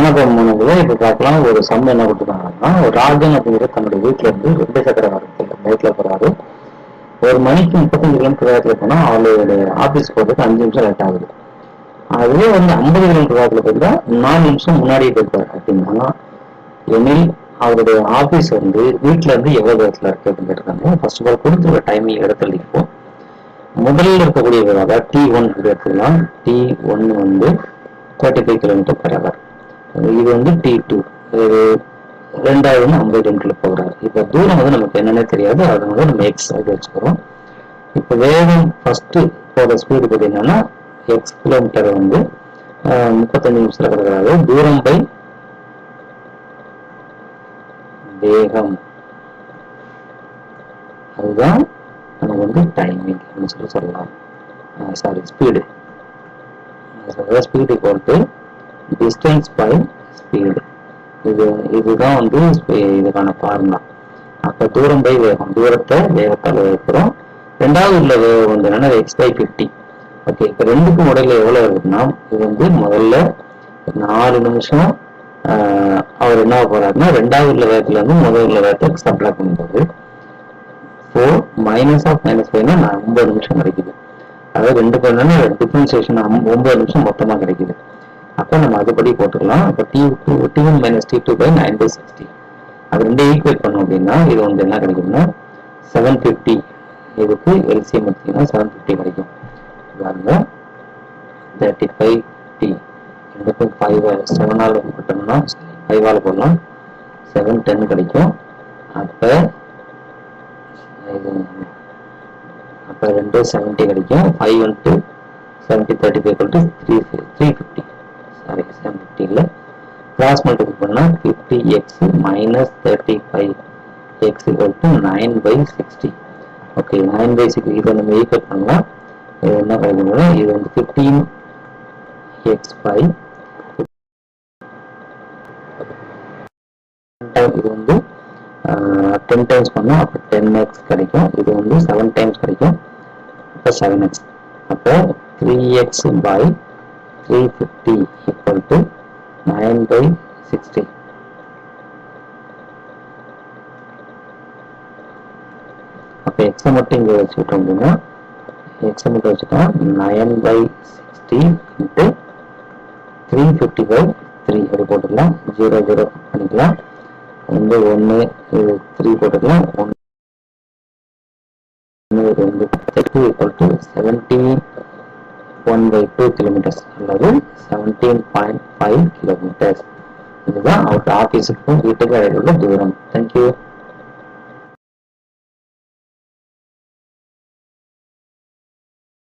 வணக்கம் முனைகளே. இப்ப பார்க்கலாம். ஒரு சம் என்ன கொடுத்துருக்காங்கன்னா, ஒரு ராஜன் அப்படிங்கிற தன்னுடைய வீட்டுல இருந்து 2 சக்கர வாகனத்துல பைக்ல போறாரு. ஒரு மணிக்கு 35 கிலோமீட்டர் வேகத்துல போனா அவருடைய ஆபீஸ் போறதுக்கு 5 நிமிஷம் லேட் ஆகுது. அதுவே வந்து 50 கிலோமீட்டர் வேகத்துல போயிருந்தா 4 நிமிஷம் முன்னாடியே போயிருப்பாரு. அப்படின்னா எனில் அவருடைய ஆபீஸ் வந்து வீட்டுல இருந்து எவ்வளவு வேகத்துல இருக்கு அப்படின்னு கேட்டிருக்காங்க. ஃபர்ஸ்ட் ஆஃப் ஆல் கொடுத்துருக்க டைமிங் இடத்துல இருக்கும். முதல்ல இருக்கக்கூடிய வேகம் அதாவது T1 எடுத்துக்கலாம். T1 வந்து 35 கிலோமீட்டர் பெர் ஹவர். இது வந்து T2, ரெண்டாவது வந்து 50 கிலோமீட்டர் போகிறாரு. இப்ப தூரம் வந்து நமக்கு என்னன்னே தெரியாது, அது வந்து நம்ம எக்ஸ் அப்படி வச்சுக்கிறோம். இப்ப வேகம் ஃபர்ஸ்ட் போற ஸ்பீடு பார்த்தீங்கன்னா எக்ஸ் கிலோமீட்டர் வந்து 35 நிமிஷத்துல கிடக்கிறாரு. தூரம் பை வேகம், அதுதான் நமக்கு வந்து டைமிங் அப்படின்னு சொல்லலாம். Sorry, speed. Speed equal to distance by speed. இதுதான் வந்து இதுக்கான ஃபார்முலா. அப்ப தூரம் பை வேகம், தூரத்தை வேகத்தால் வகுக்கிறோம். ரெண்டாவது உள்ள வேகம் வந்து என்னன்னா x/50. ஓகே, இப்ப ரெண்டுக்கும் இடையில எவ்வளவு இருக்குன்னா, இது வந்து முதல்ல 4 நிமிஷம் அவர் என்ன போறாருன்னா ரெண்டாவது உள்ள வேகத்துல இருந்து முதல் உள்ள வேகத்தை சப்ட்ராக்ட் பண்ணும்போது 4 -5 -5னா 9 நிமிஷம் கிடைக்குது. அதாவது ரெண்டு பேரும் டிஃபரன்சியேஷன் 9 நிமிஷம் மொத்தமா கிடைக்குது. அப்ப நம்ம அதுபடி போட்டுக்கலாம். அப்ப T1 - T2 by 9/60. அது ரெண்டு ஈக்குவேட் பண்ணோம் அப்படின்னா இது வந்து என்ன கிடைக்கும்னா 750. இதுக்கு எல்சிஎம் எடுத்தீங்கன்னா 750 கிடைக்கும். பாருங்க, 35T இதுக்கும் 7ஆல போட்டோம்னா 5ஆல போடலாம், 710 கிடைக்கும். அப்ப 2 70 கிடைக்கும். 5 into 70 35 equal to 350. சாரி, 750 இல்ல, கிராஸ் மல்டிபிள் பண்ணா 50x minus 35x equal to 9/60. Okay, 9/60 இதை நம்ம ஈக்குவல் பண்ணலாம். இது என்ன கிடைக்கும்னா இது வந்து 15x/, இது வந்து 10 டைம்ஸ் பண்ணா அப்ப 10x கிடைக்கும். இது வந்து 7 டைம்ஸ் கிடைக்கும், அப்ப 7x. அப்ப 3x/350 equal to 9/60. அப்ப x மட்டும் இங்க வச்சுக்கிட்டோம் அப்படின்னா x மட்டும் வச்சுட்டா 9/60 into 350/3 அது போட்டுக்கலாம். 0 0 பண்ணிக்கலாம். வந்து 1 3 போட்டுக்கலாம். 1 2 equal to 17.1/2 கிலோமீட்டர்ஸ் அல்லது 17.5 கிலோமீட்டர்ஸ். இதுதான் அவர் ஆபீஸுக்கும் வீட்டுக்கு இடையிலுள்ள தூரம். தேங்க்யூ.